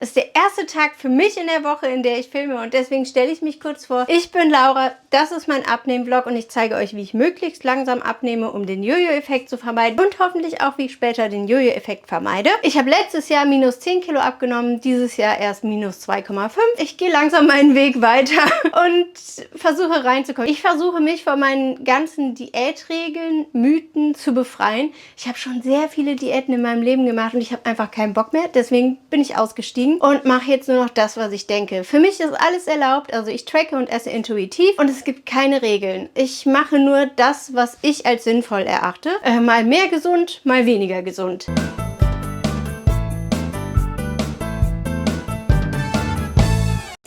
Das ist der erste Tag für mich in der Woche, in der ich filme und deswegen stelle ich mich kurz vor. Ich bin Laura, das ist mein Abnehmen-Vlog und ich zeige euch, wie ich möglichst langsam abnehme, um den Jojo-Effekt zu vermeiden und hoffentlich auch, wie ich später den Jojo-Effekt vermeide. Ich habe letztes Jahr minus 10 Kilo abgenommen, dieses Jahr erst minus 2,5. Ich gehe langsam meinen Weg weiter und versuche reinzukommen. Ich versuche mich von meinen ganzen Diätregeln, Mythen zu befreien. Ich habe schon sehr viele Diäten in meinem Leben gemacht und ich habe einfach keinen Bock mehr, deswegen bin ich ausgestiegen und mache jetzt nur noch das, was ich denke. Für mich ist alles erlaubt, also ich tracke und esse intuitiv und es gibt keine Regeln. Ich mache nur das, was ich als sinnvoll erachte. Mal mehr gesund, mal weniger gesund.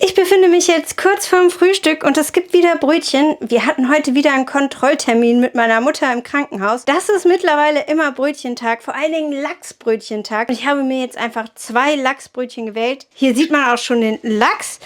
Ich befinde mich jetzt kurz vorm Frühstück und es gibt wieder Brötchen. Wir hatten heute wieder einen Kontrolltermin mit meiner Mutter im Krankenhaus. Das ist mittlerweile immer Brötchentag, vor allen Dingen Lachsbrötchentag. Und ich habe mir jetzt einfach 2 Lachsbrötchen gewählt. Hier sieht man auch schon den Lachs.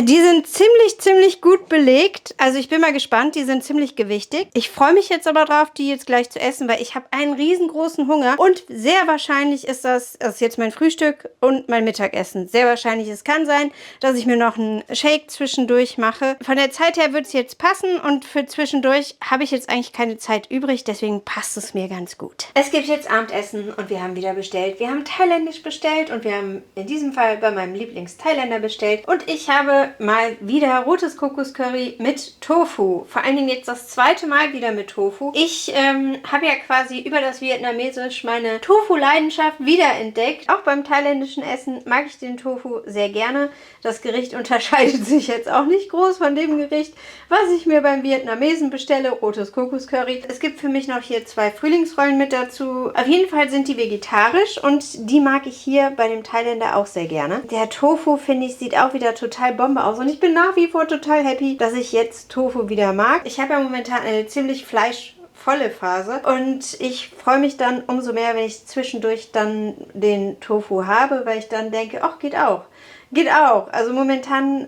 Die sind ziemlich gut belegt. Also ich bin mal gespannt, die sind ziemlich gewichtig. Ich freue mich jetzt aber drauf, die jetzt gleich zu essen, weil ich habe einen riesengroßen Hunger. Und sehr wahrscheinlich ist das ist jetzt mein Frühstück und mein Mittagessen. Sehr wahrscheinlich, es kann sein, dass ich mir noch einen Shake zwischendurch mache. Von der Zeit her wird es jetzt passen und für zwischendurch habe ich jetzt eigentlich keine Zeit übrig. Deswegen passt es mir ganz gut. Es gibt jetzt Abendessen und wir haben wieder bestellt. Wir haben thailändisch bestellt und wir haben in diesem Fall bei meinem Lieblings-Thailänder bestellt. Und ich habe mal wieder rotes Kokoscurry mit Tofu. Vor allen Dingen jetzt das zweite Mal wieder mit Tofu. Ich habe ja quasi über das Vietnamesisch meine Tofu-Leidenschaft wiederentdeckt. Auch beim thailändischen Essen mag ich den Tofu sehr gerne. Das Gericht unterscheidet sich jetzt auch nicht groß von dem Gericht, was ich mir beim Vietnamesen bestelle, rotes Kokoscurry. Es gibt für mich noch hier 2 Frühlingsrollen mit dazu. Auf jeden Fall sind die vegetarisch und die mag ich hier bei dem Thailänder auch sehr gerne. Der Tofu, finde ich, sieht auch wieder total Bombe aus und ich bin nach wie vor total happy, dass ich jetzt Tofu wieder mag. Ich habe ja momentan eine ziemlich fleischvolle Phase und ich freue mich dann umso mehr, wenn ich zwischendurch dann den Tofu habe, weil ich dann denke, ach, geht auch. Geht auch. Also momentan,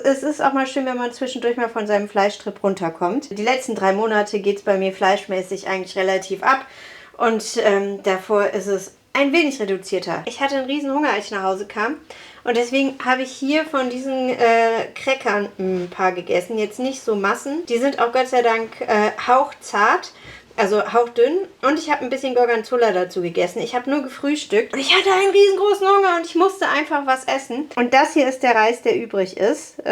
es ist auch mal schön, wenn man zwischendurch mal von seinem Fleischtrip runterkommt. Die letzten 3 Monate geht es bei mir fleischmäßig eigentlich relativ ab und davor ist es ein wenig reduzierter. Ich hatte einen riesen Hunger, als ich nach Hause kam. Und deswegen habe ich hier von diesen Crackern ein paar gegessen. Jetzt nicht so Massen. Die sind auch Gott sei Dank hauchzart, also hauchdünn. Und ich habe ein bisschen Gorgonzola dazu gegessen. Ich habe nur gefrühstückt. Und ich hatte einen riesengroßen Hunger und ich musste einfach was essen. Und das hier ist der Reis, der übrig ist.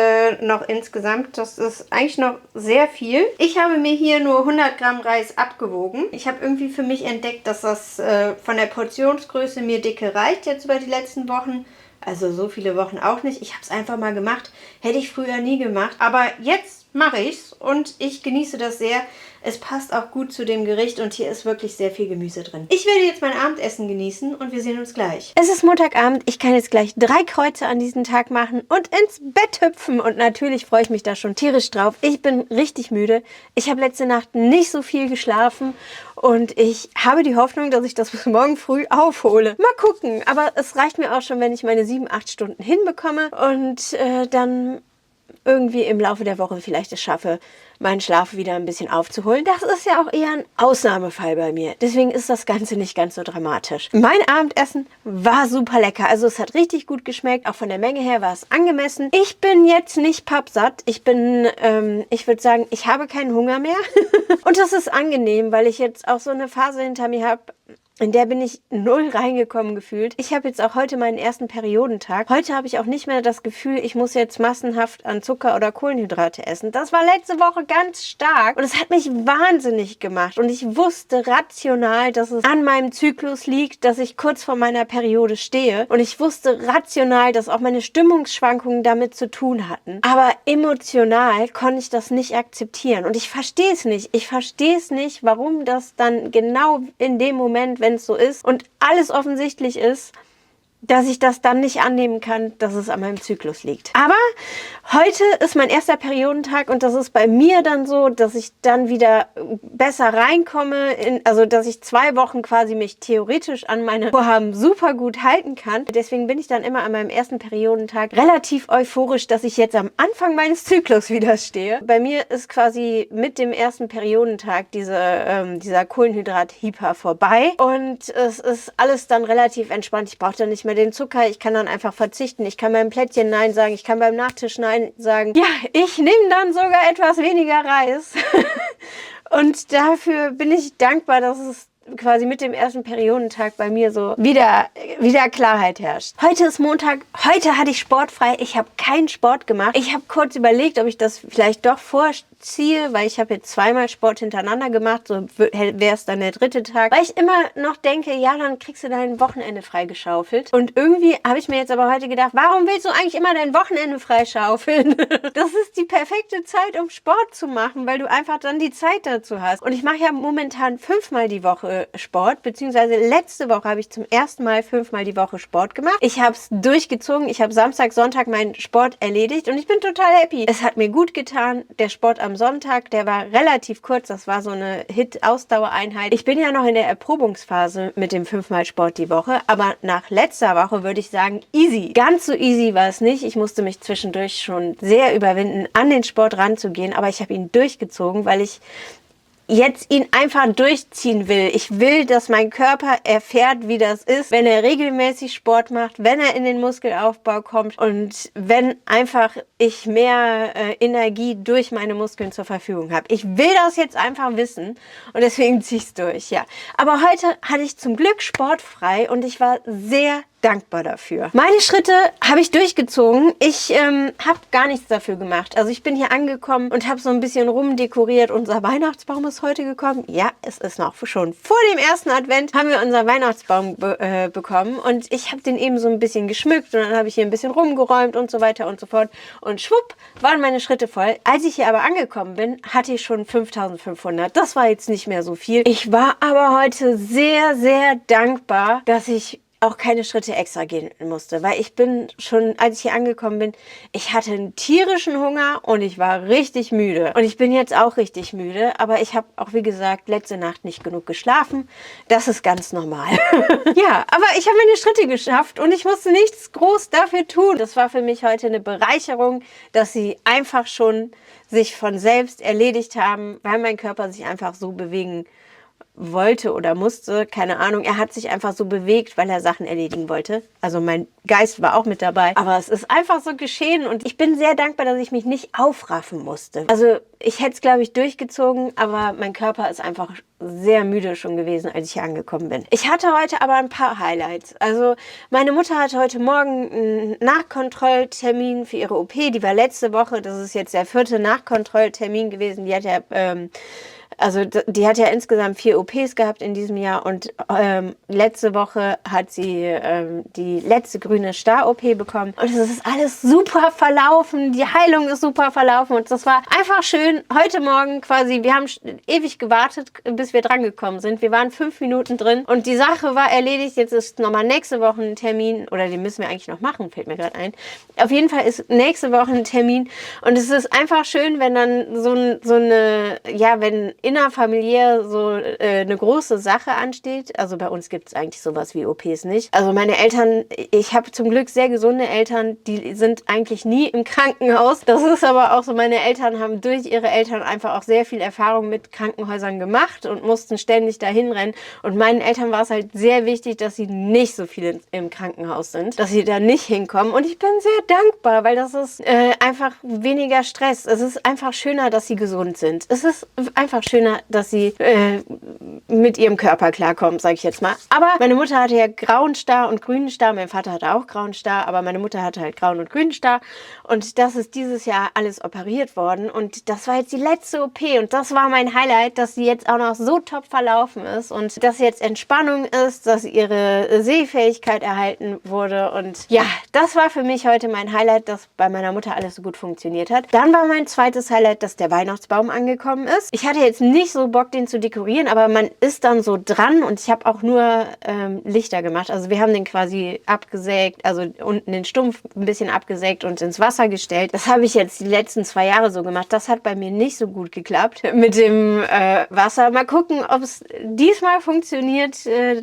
Noch insgesamt. Das ist eigentlich noch sehr viel. Ich habe mir hier nur 100 Gramm Reis abgewogen. Ich habe irgendwie für mich entdeckt, dass das von der Portionsgröße mir dicke reicht jetzt über die letzten Wochen. Also so viele Wochen auch nicht. Ich habe es einfach mal gemacht. Hätte ich früher nie gemacht. Aber jetzt mache ich es und ich genieße das sehr. Es passt auch gut zu dem Gericht und hier ist wirklich sehr viel Gemüse drin. Ich werde jetzt mein Abendessen genießen und wir sehen uns gleich. Es ist Montagabend. Ich kann jetzt gleich 3 Kreuze an diesem Tag machen und ins Bett hüpfen. Und natürlich freue ich mich da schon tierisch drauf. Ich bin richtig müde. Ich habe letzte Nacht nicht so viel geschlafen und ich habe die Hoffnung, dass ich das bis morgen früh aufhole. Mal gucken. Aber es reicht mir auch schon, wenn ich meine 7-8 Stunden hinbekomme und dann irgendwie im Laufe der Woche vielleicht es schaffe, meinen Schlaf wieder ein bisschen aufzuholen. Das ist ja auch eher ein Ausnahmefall bei mir. Deswegen ist das Ganze nicht ganz so dramatisch. Mein Abendessen war super lecker. Also es hat richtig gut geschmeckt. Auch von der Menge her war es angemessen. Ich bin jetzt nicht pappsatt. Ich würde sagen, ich habe keinen Hunger mehr. Und das ist angenehm, weil ich jetzt auch so eine Phase hinter mir habe, in der bin ich 0 reingekommen gefühlt. Ich habe jetzt auch heute meinen ersten Periodentag. Heute habe ich auch nicht mehr das Gefühl, ich muss jetzt massenhaft an Zucker oder Kohlenhydrate essen. Das war letzte Woche ganz stark und es hat mich wahnsinnig gemacht. Und ich wusste rational, dass es an meinem Zyklus liegt, dass ich kurz vor meiner Periode stehe. Und ich wusste rational, dass auch meine Stimmungsschwankungen damit zu tun hatten. Aber emotional konnte ich das nicht akzeptieren. Und ich verstehe es nicht. Ich verstehe es nicht, warum das dann genau in dem Moment, wenn es so ist und alles offensichtlich ist, dass ich das dann nicht annehmen kann, dass es an meinem Zyklus liegt. Aber heute ist mein erster Periodentag und das ist bei mir dann so, dass ich dann wieder besser reinkomme, also dass ich 2 Wochen quasi mich theoretisch an meine Vorhaben super gut halten kann. Deswegen bin ich dann immer an meinem ersten Periodentag relativ euphorisch, dass ich jetzt am Anfang meines Zyklus wieder stehe. Bei mir ist quasi mit dem ersten Periodentag dieser Kohlenhydrat-Hyper vorbei und es ist alles dann relativ entspannt. Ich brauche dann nicht mehr mehr den Zucker, ich kann dann einfach verzichten, ich kann beim Plättchen Nein sagen, ich kann beim Nachtisch Nein sagen. Ja, ich nehme dann sogar etwas weniger Reis. Und dafür bin ich dankbar, dass es quasi mit dem ersten Periodentag bei mir so wieder Klarheit herrscht. Heute ist Montag, heute hatte ich sportfrei, ich habe keinen Sport gemacht. Ich habe kurz überlegt, ob ich das vielleicht doch vorziehe, weil ich habe jetzt zweimal Sport hintereinander gemacht, so wäre es dann der dritte Tag. Weil ich immer noch denke, ja, dann kriegst du dein Wochenende freigeschaufelt. Und irgendwie habe ich mir jetzt aber heute gedacht, warum willst du eigentlich immer dein Wochenende freischaufeln? Das ist die perfekte Zeit, um Sport zu machen, weil du einfach dann die Zeit dazu hast. Und ich mache ja momentan 5-mal die Woche Sport, beziehungsweise letzte Woche habe ich zum ersten Mal 5-mal die Woche Sport gemacht. Ich habe es durchgezogen, ich habe Samstag, Sonntag meinen Sport erledigt und ich bin total happy. Es hat mir gut getan. Der Sport am Sonntag, der war relativ kurz, das war so eine Hit-Ausdauereinheit. Ich bin ja noch in der Erprobungsphase mit dem 5-mal Sport die Woche, aber nach letzter Woche würde ich sagen, easy. Ganz so easy war es nicht. Ich musste mich zwischendurch schon sehr überwinden, an den Sport ranzugehen, aber ich habe ihn durchgezogen, weil ich jetzt ihn einfach durchziehen will. Ich will, dass mein Körper erfährt, wie das ist, wenn er regelmäßig Sport macht, wenn er in den Muskelaufbau kommt und wenn einfach ich mehr Energie durch meine Muskeln zur Verfügung habe. Ich will das jetzt einfach wissen und deswegen ziehe ich es durch, ja. Aber heute hatte ich zum Glück sportfrei und ich war sehr dankbar dafür. Meine Schritte habe ich durchgezogen. Ich habe gar nichts dafür gemacht. Also ich bin hier angekommen und habe so ein bisschen rumdekoriert. Unser Weihnachtsbaum ist heute gekommen. Ja, es ist noch schon vor dem ersten Advent haben wir unseren Weihnachtsbaum bekommen und ich habe den eben so ein bisschen geschmückt und dann habe ich hier ein bisschen rumgeräumt und so weiter und so fort. Und schwupp, waren meine Schritte voll. Als ich hier aber angekommen bin, hatte ich schon 5500. Das war jetzt nicht mehr so viel. Ich war aber heute sehr, sehr dankbar, dass ich auch keine Schritte extra gehen musste, weil ich bin schon, als ich hier angekommen bin, ich hatte einen tierischen Hunger und ich war richtig müde. Und ich bin jetzt auch richtig müde, aber ich habe auch, wie gesagt, letzte Nacht nicht genug geschlafen. Das ist ganz normal. Ja, aber ich habe meine Schritte geschafft und ich musste nichts groß dafür tun. Das war für mich heute eine Bereicherung, dass sie einfach schon sich von selbst erledigt haben, weil mein Körper sich einfach so bewegen wollte oder musste, keine Ahnung. Er hat sich einfach so bewegt, weil er Sachen erledigen wollte. Also mein Geist war auch mit dabei. Aber es ist einfach so geschehen und ich bin sehr dankbar, dass ich mich nicht aufraffen musste. Also ich hätte es, glaube ich, durchgezogen, aber mein Körper ist einfach sehr müde schon gewesen, als ich hier angekommen bin. Ich hatte heute aber ein paar Highlights. Also meine Mutter hatte heute Morgen einen Nachkontrolltermin für ihre OP. Die war letzte Woche. Das ist jetzt der 4. Nachkontrolltermin gewesen. Die hat ja die hat ja insgesamt 4 OPs gehabt in diesem Jahr und letzte Woche hat sie die letzte grüne Star-OP bekommen und es ist alles super verlaufen, die Heilung ist super verlaufen und das war einfach schön. Heute Morgen quasi, wir haben ewig gewartet, bis wir dran gekommen sind. Wir waren 5 Minuten drin und die Sache war erledigt. Jetzt ist nochmal nächste Woche ein Termin oder den müssen wir eigentlich noch machen, fällt mir gerade ein. Auf jeden Fall ist nächste Woche ein Termin und es ist einfach schön, wenn dann so eine, ja, wenn innerfamiliär so eine große Sache ansteht. Also bei uns gibt es eigentlich sowas wie OPs nicht. Also meine Eltern, ich habe zum Glück sehr gesunde Eltern, die sind eigentlich nie im Krankenhaus. Das ist aber auch so, meine Eltern haben durch ihre Eltern einfach auch sehr viel Erfahrung mit Krankenhäusern gemacht und mussten ständig dahin rennen. Und meinen Eltern war es halt sehr wichtig, dass sie nicht so viel im Krankenhaus sind, dass sie da nicht hinkommen. Und ich bin sehr dankbar, weil das ist einfach weniger Stress. Es ist einfach schöner, dass sie gesund sind. Es ist einfach schöner, dass sie mit ihrem Körper klarkommen, sage ich jetzt mal. Aber meine Mutter hatte ja grauen Star und grünen Star. Mein Vater hatte auch grauen Star, aber meine Mutter hatte halt grauen und grünen Star. Und das ist dieses Jahr alles operiert worden. Und das war jetzt die letzte OP. Und das war mein Highlight, dass sie jetzt auch noch so top verlaufen ist. Und dass jetzt Entspannung ist, dass ihre Sehfähigkeit erhalten wurde. Und ja, das war für mich heute mein Highlight, dass bei meiner Mutter alles so gut funktioniert hat. Dann war mein zweites Highlight, dass der Weihnachtsbaum angekommen ist. Ich hatte jetzt nicht so Bock, den zu dekorieren, aber man ist dann so dran und ich habe auch nur Lichter gemacht. Also wir haben den quasi abgesägt, also unten den Stumpf ein bisschen abgesägt und ins Wasser gestellt. Das habe ich jetzt die letzten 2 Jahre so gemacht. Das hat bei mir nicht so gut geklappt mit dem Wasser. Mal gucken, ob es diesmal funktioniert,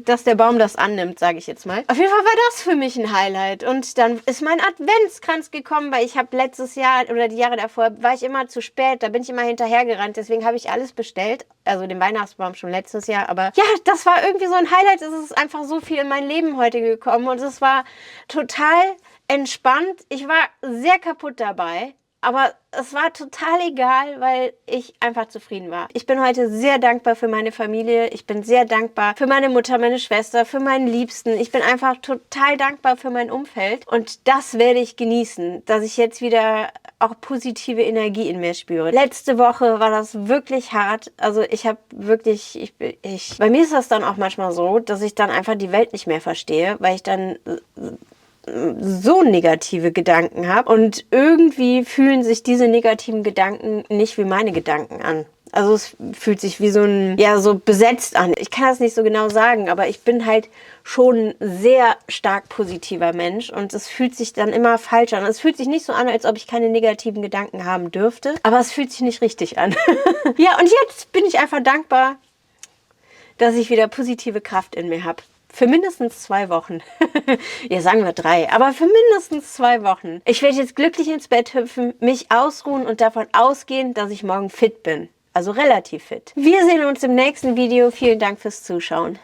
dass der Baum das annimmt, sage ich jetzt mal. Auf jeden Fall war das für mich ein Highlight. Und dann ist mein Adventskranz gekommen, weil ich habe letztes Jahr oder die Jahre davor, war ich immer zu spät. Da bin ich immer hinterhergerannt. Deswegen habe ich alles bestellt aufgestellt. Also den Weihnachtsbaum schon letztes Jahr. Aber ja, das war irgendwie so ein Highlight. Es ist einfach so viel in mein Leben heute gekommen. Und es war total entspannt. Ich war sehr kaputt dabei. Aber es war total egal, weil ich einfach zufrieden war. Ich bin heute sehr dankbar für meine Familie. Ich bin sehr dankbar für meine Mutter, meine Schwester, für meinen Liebsten. Ich bin einfach total dankbar für mein Umfeld. Und das werde ich genießen, dass ich jetzt wieder auch positive Energie in mir spüre. Letzte Woche war das wirklich hart. Also ich habe wirklich, bei mir ist das dann auch manchmal so, dass ich dann einfach die Welt nicht mehr verstehe, weil ich dann so negative Gedanken habe und irgendwie fühlen sich diese negativen Gedanken nicht wie meine Gedanken an. Also es fühlt sich wie so so besetzt an. Ich kann das nicht so genau sagen, aber ich bin halt schon ein sehr stark positiver Mensch und es fühlt sich dann immer falsch an. Es fühlt sich nicht so an, als ob ich keine negativen Gedanken haben dürfte, aber es fühlt sich nicht richtig an. Ja, und jetzt bin ich einfach dankbar, dass ich wieder positive Kraft in mir habe. Für mindestens 2 Wochen. Ja, sagen wir 3, aber für mindestens 2 Wochen. Ich werde jetzt glücklich ins Bett hüpfen, mich ausruhen und davon ausgehen, dass ich morgen fit bin. Also relativ fit. Wir sehen uns im nächsten Video. Vielen Dank fürs Zuschauen.